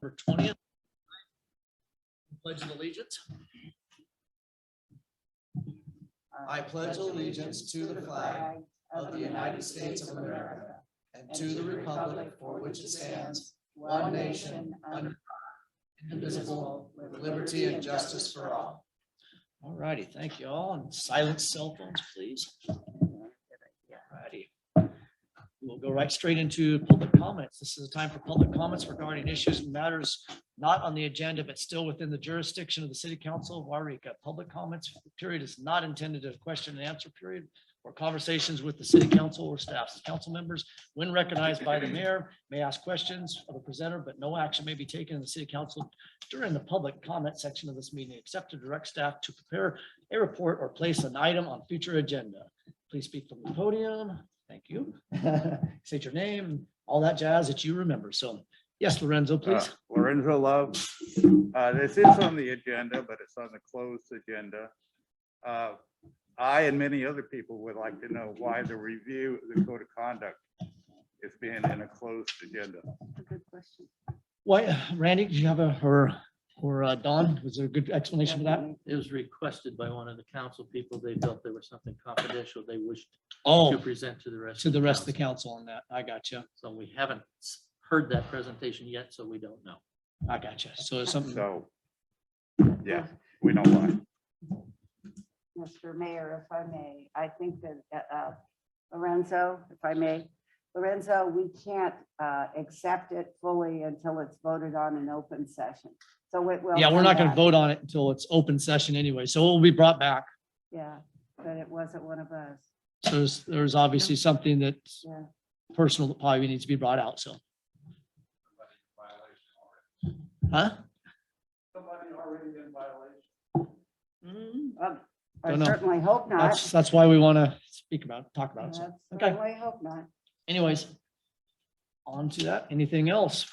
For 20th. Pledge of allegiance. I pledge allegiance to the flag of the United States of America and to the republic for which it stands, one nation, under God, indivisible, with liberty and justice for all. All righty, thank you all, and silence cell phones, please. Righty. We'll go right straight into public comments. This is a time for public comments regarding issues and matters not on the agenda, but still within the jurisdiction of the City Council of Yreka. Public comments period is not intended as a question and answer period or conversations with the City Council or staff. Council members, when recognized by the mayor, may ask questions of the presenter, but no action may be taken in the City Council during the public comment section of this meeting, except to direct staff to prepare a report or place an item on future agenda. Please speak from the podium. Thank you. State your name, all that jazz that you remember. So yes, Lorenzo, please. Lorenzo Love. This is on the agenda, but it's on the closed agenda. I and many other people would like to know why the review of the code of conduct is being in a closed agenda. A good question. Why, Randy, do you have or Don, was there a good explanation for that? It was requested by one of the council people. They felt there was something confidential they wished to Oh, present to the rest. to the rest of the council on that. I got you. So we haven't heard that presentation yet, so we don't know. I got you. So it's something. So, yeah, we know why. Mr. Mayor, if I may, I think that Lorenzo, if I may, Lorenzo, we can't accept it fully until it's voted on in open session. So it will. Yeah, we're come not going to back. vote on it until it's open session anyway. So it will be brought back. Yeah, but it wasn't one of us. So there's obviously something that's Yeah. personal that probably needs to be brought out. So. Huh? Somebody already in violation. I Don't know. certainly hope not. That's why we want to talk about it. So, I okay. certainly hope not. Anyways, on to that. Anything else?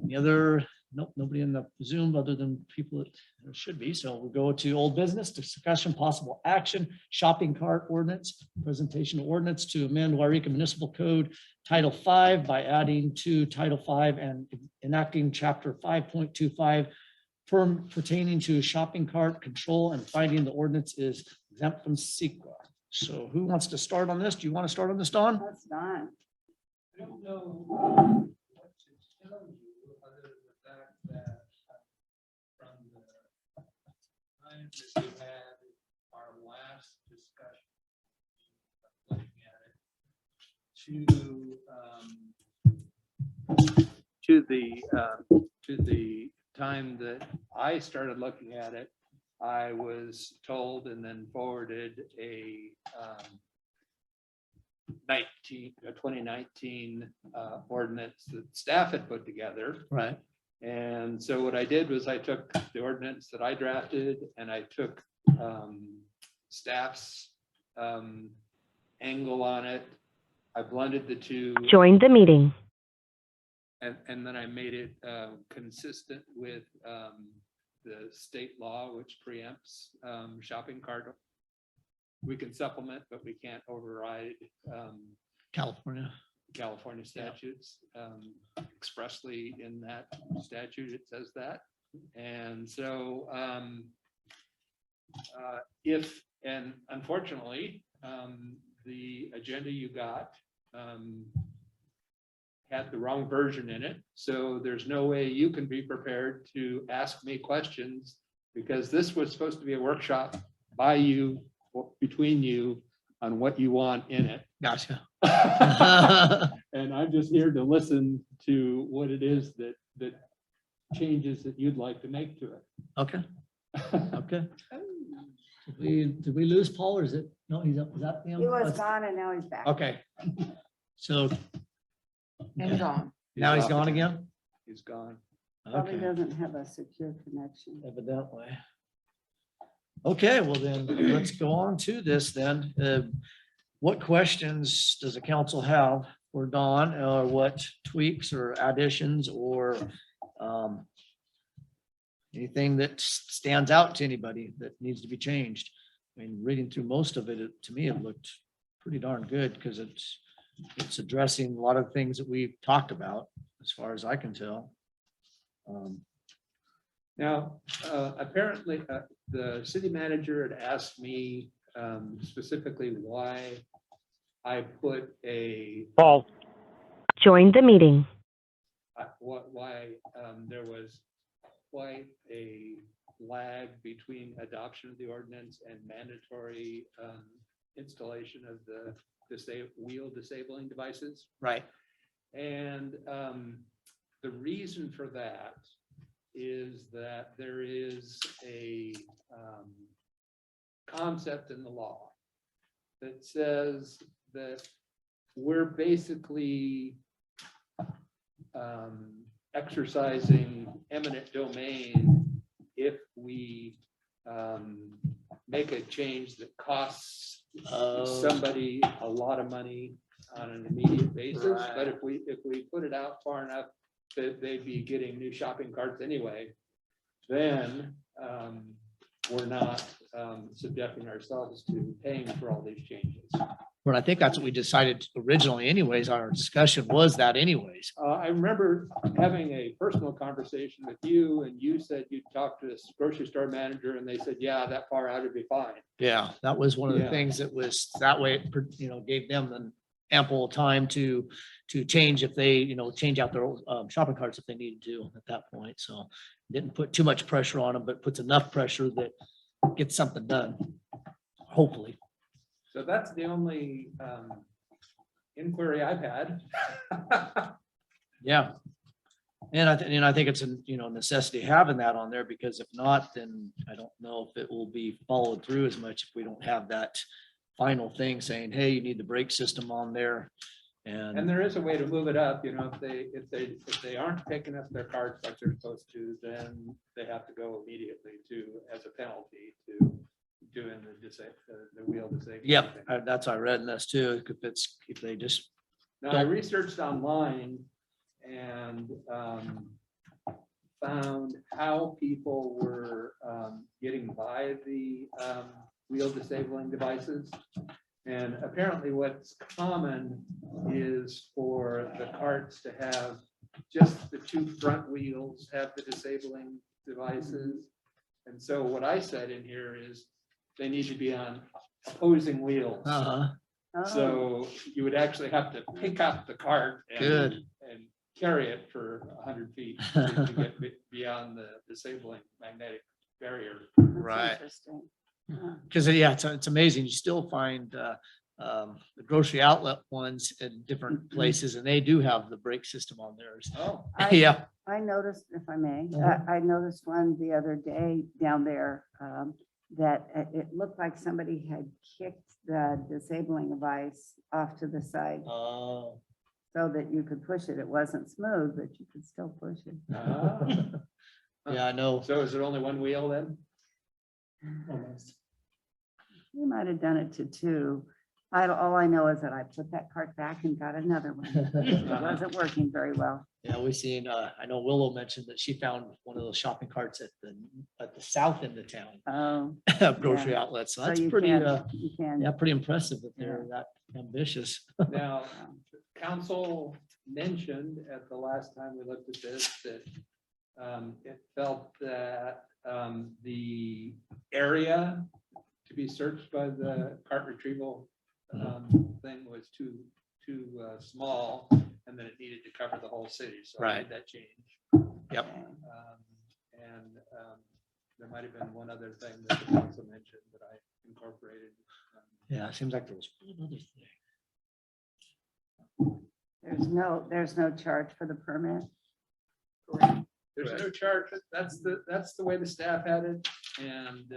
Any other? Nope, nobody in the Zoom other than people that there should be. So we'll go to old business, discussion, possible action, shopping cart ordinance, presentation of ordinance to amend Yreka Municipal Code Title 5 by adding to Title 5 and enacting Chapter 5.25 pertaining to shopping cart control and finding the ordinance is exempt from SEQA. So who wants to start on this? Do you want to start on this, Don? That's done. I don't know what to tell you other than the fact that from the time that we had our last discussion, looking at it, to the time that I started looking at it, I was told and then forwarded a 2019 ordinance that staff had put together. Right. And so what I did was I took the ordinance that I drafted and I took staff's angle on it. I blended the two. Join the meeting. And then I made it consistent with the state law, which preempts shopping cart. We can supplement, but we can't override California. California statutes. Expressly in that statute, it says that. And so and unfortunately, the agenda you got had the wrong version in it. So there's no way you can be prepared to ask me questions because this was supposed to be a workshop by you, between you, on what you want in it. Gotcha. And I'm just here to listen to what it is that changes that you'd like to make to it. Okay. Okay. Did we lose Paul or is it? No, he's up. Is that him? He was gone and now he's back. Okay. So And gone. now he's gone again? He's gone. Probably Okay. doesn't have a secure connection. Evidently. Okay, well then, let's go on to this then. What questions does the council have for Don, or what tweaks or additions or anything that stands out to anybody that needs to be changed? I mean, reading through most of it, to me, it looked pretty darn good because it's it's addressing a lot of things that we've talked about, as far as I can tell. Now, apparently, the city manager had asked me specifically why I put Paul. Joined the meeting. why there was quite a lag between adoption of the ordinance and mandatory installation of the wheel disabling devices. Right. And the reason for that is that there is a concept in the law that says that we're basically exercising eminent domain if we make a change that costs somebody a lot of money on an immediate basis. Right. But if we put it out far enough that they'd be getting new shopping carts anyway, then we're not subjecting ourselves to paying for all these changes. Well, I think that's what we decided originally anyways. Our discussion was that anyways. I remember having a personal conversation with you, and you said you'd talk to this grocery store manager, and they said, yeah, that far out would be fine. Yeah, that was one of the Yeah. things that was, that way, it, gave them an ample time to change if they, change out their shopping carts if they needed to at that point. So didn't put too much pressure on them, but puts enough pressure that gets something done, hopefully. So that's the only inquiry I've had. Yeah. And I think it's a, necessity having that on there, because if not, then I don't know if it will be followed through as much if we don't have that final thing saying, hey, you need the brake system on there. And And there is a way to move it up, if they aren't picking up their carts like they're supposed to, then they have to go immediately as a penalty to doing the wheel disabling. yep, thing. that's, I read in this too, if they just, Now, I researched online and found how people were getting by the wheel disabling devices. And apparently what's common is for the carts to have just the two front wheels have the disabling devices. And so what I said in here is they need to be on opposing wheels. uh-huh, Oh, So you would actually have to pick up the cart Good. and carry it for 100 feet to get beyond the disabling magnetic barrier. that's right. interesting. Huh. Because, yeah, it's amazing. You still find the grocery outlet ones in different places, and they do have the brake system on theirs. Oh, Yeah. I noticed, if I may, Uh-huh. I noticed one the other day down there that it looked like somebody had kicked the disabling device off to the side Oh. so that you could push it. It wasn't smooth, but you could still push it. Yeah, I know. so is it only one wheel then? You might have done it to two. All I know is that I put that cart back and got another one. It wasn't working very well. Yeah, we've seen, I know Willow mentioned that she found one of those shopping carts at the south end of town, Oh, grocery Yeah. outlets. So so that's you pretty, you can. yeah, pretty impressive that they're that ambitious. Now, council mentioned at the last time we looked at this that it felt that the area to be searched by the cart retrieval thing was too small, and then it needed to cover the whole city. So I Right. made that change. Yep. And there might have been one other thing that the council mentioned that I incorporated. Yeah, it seems like there was another thing. There's no charge for the permit. There's no charge. That's the way the staff had it. And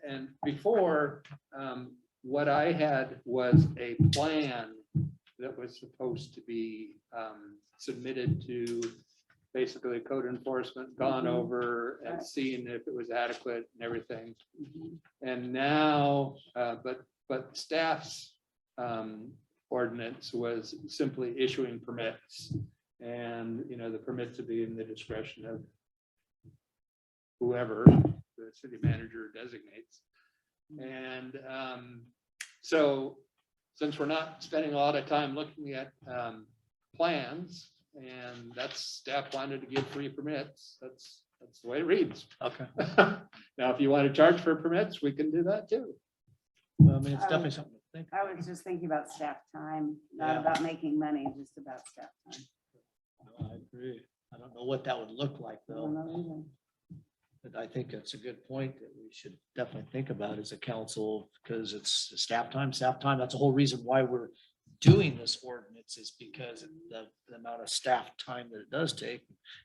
and before, what I had was a plan that was supposed to be submitted to basically code enforcement, gone over and seeing if it was adequate and everything. And now, but staff's ordinance was simply issuing permits. And, the permits would be in the discretion of whoever the city manager designates. And so since we're not spending a lot of time looking at plans, and that's staff wanted to give free permits, that's the way it reads. Okay. Now, if you want to charge for permits, we can do that too. Well, I mean, it's definitely something to think. I was just thinking about staff time, not Yeah. about making money, just about staff time. No, I agree. I don't know what that would look like I don't though. know either. But I think that's a good point that we should definitely think about as a council, because it's staff time, staff time. That's the whole reason why we're doing this ordinance, is because of the amount of staff time that it does take,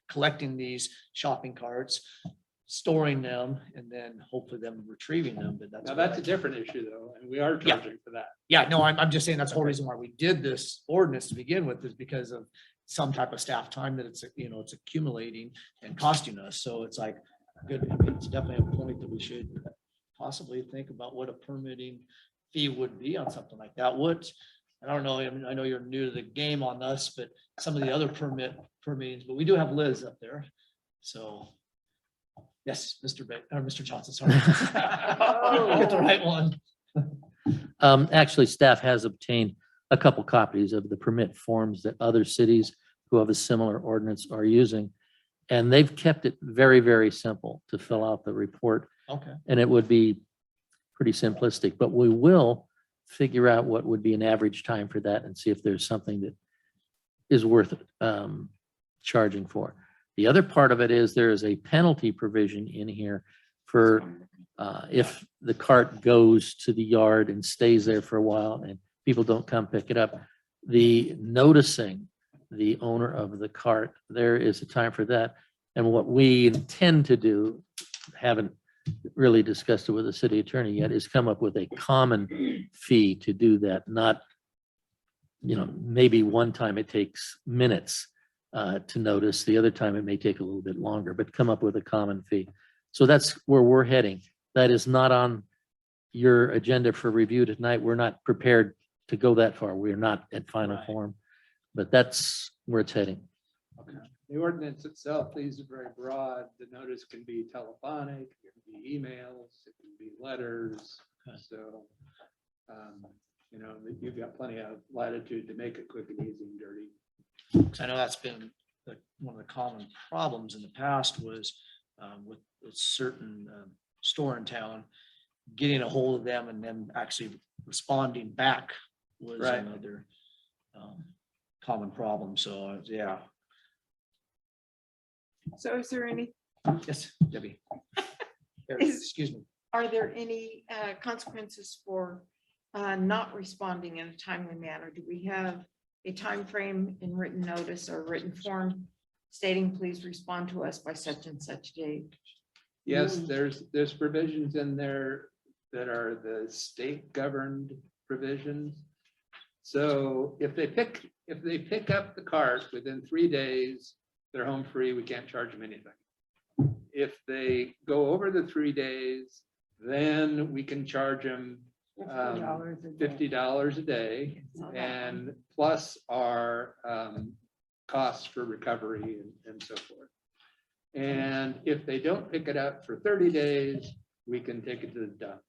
collecting these shopping carts, storing them, and then hopefully them retrieving them, but that's. Now, what that's I- a different issue though, and we are Yeah. charging for that. Yeah, no, I'm just saying that's the whole reason why we did this ordinance to begin with, is because of some type of staff time that it's, it's accumulating and costing us. So it's like, good, I mean, it's definitely a point that we should possibly think about what a permitting fee would be on something like that. I don't know, I mean, I know you're new to the game on this, but some of the other permittings, but we do have Liz up there. So, yes, Mr. Johnson, sorry. Get the right one. Actually, staff has obtained a couple copies of the permit forms that other cities who have a similar ordinance are using. And they've kept it very, very simple to fill out the report, Okay, and it would be pretty simplistic, but we will figure out what would be an average time for that and see if there's something that is worth charging for. The other part of it is there is a penalty provision in here for if the cart goes to the yard and stays there for a while and people don't come pick it up, the noticing the owner of the cart, there is a time for that. And what we intend to do, haven't really discussed it with the city attorney yet, is come up with a common fee to do that. Not, maybe one time it takes minutes to notice, the other time it may take a little bit longer, but come up with a common fee. So that's where we're heading. That is not on your agenda for review tonight. We're not prepared to go that far. We're not at final Right. form, but that's where it's heading. The ordinance itself leaves it very broad. The notice can be telephonic, it can be emails, it can be letters. Okay. So, you've got plenty of latitude to make it quick and easy and dirty. 'Cause I know that's been one of the common problems in the past was with a certain store in town, getting a hold of them and then actually responding back was Right. another common problem. So, yeah. So is there any, Yes, Debbie. Is- Excuse me. are there any consequences for not responding in a timely manner? Do we have a time frame in written notice or written form stating, please respond to us by such and such date? Yes, there's provisions in there that are the state governed provisions. So if they pick up the cart within 3 days, they're home free, we can't charge them anything. If they go over the 3 days, then we can charge them $50 a day. $50 a day, and plus our costs for recovery and so forth. And if they don't pick it up for 30 days, we can take it to the dump.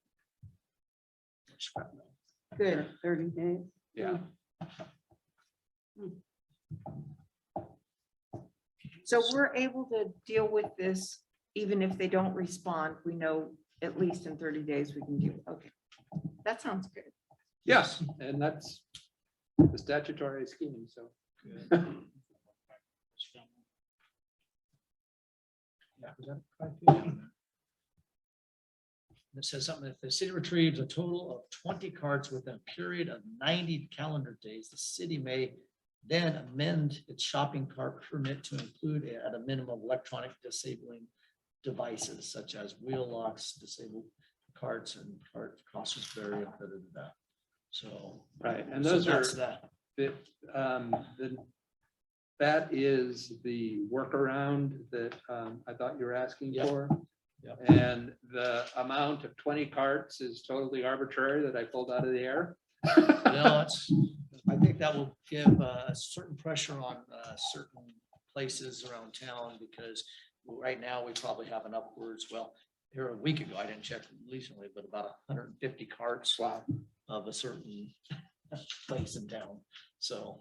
Good, 30 days. Yeah. So we're able to deal with this, even if they don't respond, we know at least in 30 days we can do, okay. That sounds good. Yes, and that's the statutory scheme, so. Yeah, was that criteria? It says something, if the city retrieves a total of 20 carts within a period of 90 calendar days, the city may then amend its shopping cart permit to include at a minimum electronic disabling devices such as wheel locks, disabled carts and cart crossers barrier. So. Right, and so those are, that's that. that is the workaround that I thought you were asking Yep. for. Yep. And the amount of 20 carts is totally arbitrary that I pulled out of the air. No, I think that will give a certain pressure on certain places around town, because right now we probably have an upwards, well, here a week ago, I didn't check recently, but about 150 carts Wow. of a certain place in town. So.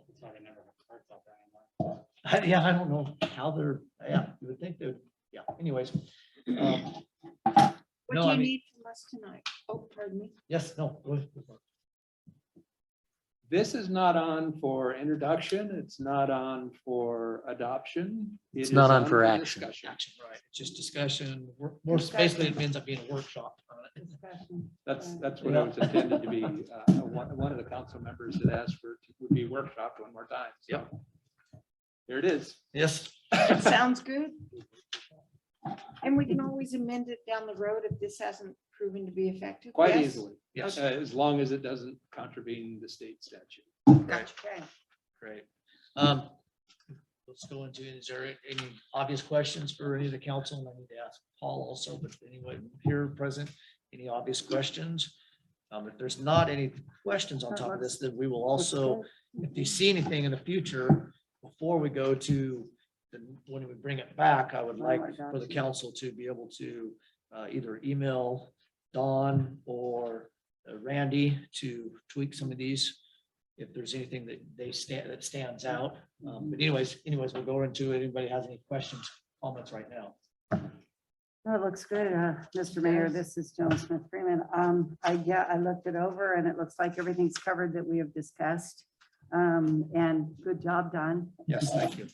Yeah, I don't know how they're, yeah, you would think they're, yeah, anyways. What No, do I you mean- need from us tonight? Oh, pardon me. Yes, no, go ahead. This is not on for introduction. It's not on for adoption. It It's is not on for action. discussion. Action, right, it's just discussion, more, basically it ends up being a workshop. Discussion. That's what it was intended to be. One of the council members had asked for, it would be workshopped one more time. So here it is. Yes. That sounds good. And we can always amend it down the road if this hasn't proven to be effective. Quite Yes? easily, Yes, as long as it doesn't contravene the state statute. right, Okay. great. Let's go into, is there any obvious questions for any of the council? And I need to ask Paul also, but anyway, here present, any obvious questions? If there's not any questions on top of this, then we will also, if you see anything in the future, before we go to, when we bring it back, I would like for the council to be able to either email Dawn or Randy to tweak some of these. If there's anything that that stands out. But anyways, we'll go into it. Anybody has any questions, comments right now? That looks good, Mr. Mayor. This is Joan Smith Freeman. I looked it over and it looks like everything's covered that we have discussed. And good job, Don. Yes, thank you.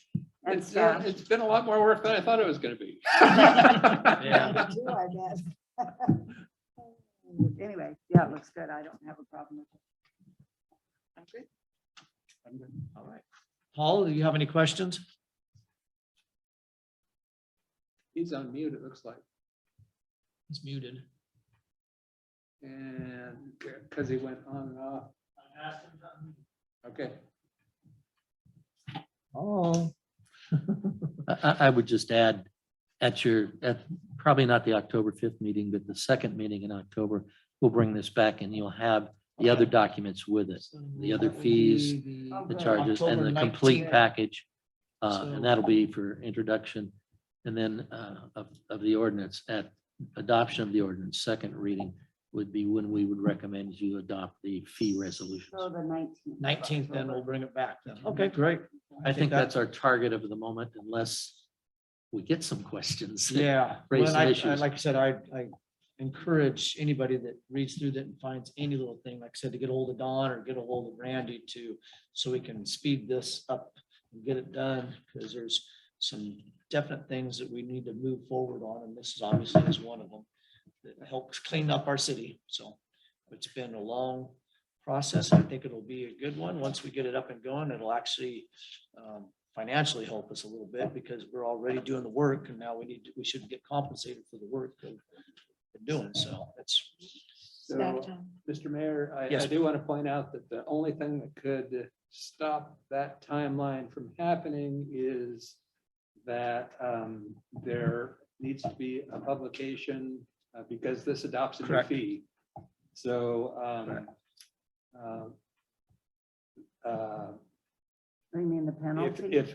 And It's staff. it's been a lot more work than I thought it was gonna be. Yeah. Too, I guess. Anyway, yeah, it looks good. I don't have a problem with it. I'm good. All right. Paul, do you have any questions? He's on mute, it looks like, He's muted. and because he went on and off. Okay. Oh. I would just add, at probably not the October 5th meeting, but the second meeting in October, we'll bring this back and you'll have the other documents with it, the other fees, the charges, and the complete package. And that'll be for introduction. And then of the ordinance, at adoption of the ordinance, second reading would be when we would recommend you adopt the fee resolutions. So the 19th. 19th, then we'll bring it back then. Okay, great. I think that's our target of the moment, unless we get some questions. Yeah, Raise well, some I, issues. like I said, I encourage anybody that reads through that and finds any little thing, like I said, to get a hold of Don or get a hold of Randy to, so we can speed this up and get it done, because there's some definite things that we need to move forward on, and this is obviously is one of them that helps clean up our city. So it's been a long process. I think it'll be a good one. Once we get it up and going, it'll actually financially help us a little bit, because we're already doing the work, and now we should get compensated for the work that we're doing. So that's, Staff So, time. Mr. Mayor, I Yes. do want to point out that the only thing that could stop that timeline from happening is that there needs to be a publication because this adopts a new Correct. fee. So I mean, the penalty, if,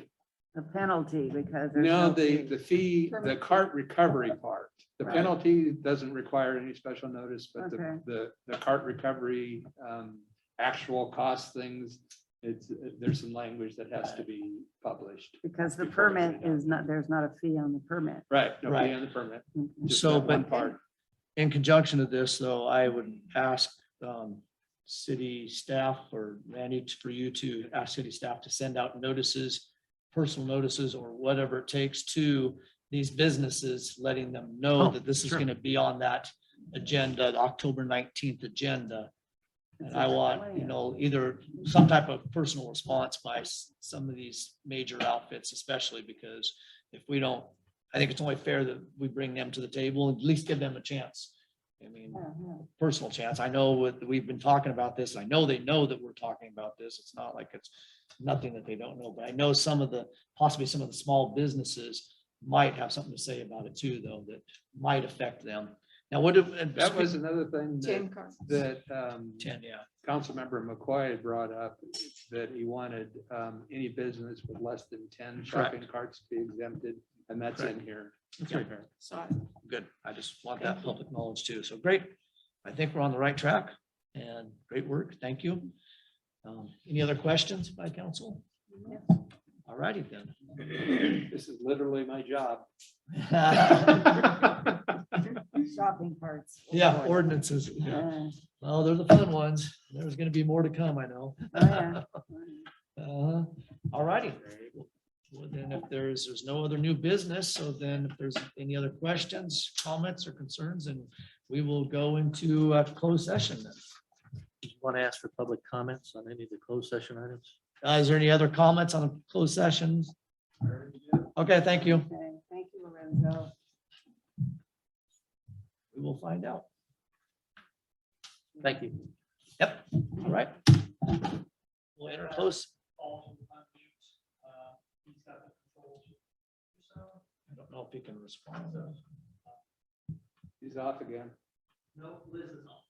the penalty, because there's no, no the fee. fee, the cart recovery part, the Right. penalty doesn't require any special notice, but Okay. the cart recovery actual cost things, there's some language that has to be published. Because the before we get permit it done. is not, there's not a fee on the permit. Right, no Right. fee on the permit. Mhm. just So, that one but- part. in conjunction of this, though, I would ask city staff or Randy for you to ask city staff to send out notices, personal notices, or whatever it takes to these businesses, letting them know Oh, that this is sure. gonna be on that agenda, the October 19th agenda. And I want, either some type of personal response by some of these major outfits, especially because if we don't, I think it's only fair that we bring them to the table and at least give them a chance. I mean, Yeah, yeah. personal chance. I know we've been talking about this. I know they know that we're talking about this. It's not like it's nothing that they don't know, but I know possibly some of the small businesses might have something to say about it too, though, that might affect them. Now, That was another thing Tin cards. that 10, yeah. Councilmember McCoy brought up, that he wanted any business with less than 10 shopping carts to be exempted, and that's in here. Okay. So Good. I just want that public knowledge too. So great. I think we're on the right track and great work. Thank you. Any other questions by council? All righty then. This is literally my job. Shopping carts. Yeah, ordinances. Yeah. Uh, Oh, they're the fun ones. There's gonna be more to come, I know. oh, yeah. All righty. Well, then if there's no other new business, so then if there's any other questions, comments or concerns, and we will go into a closed session then. You want to ask for public comments on any of the closed session items? Is there any other comments on the closed sessions? Okay, thank you. Okay, thank you, Lorenzo. We will find out. Thank you. Yep, all right. We'll enter close. I don't know if he can respond. He's off again. No, Liz is on.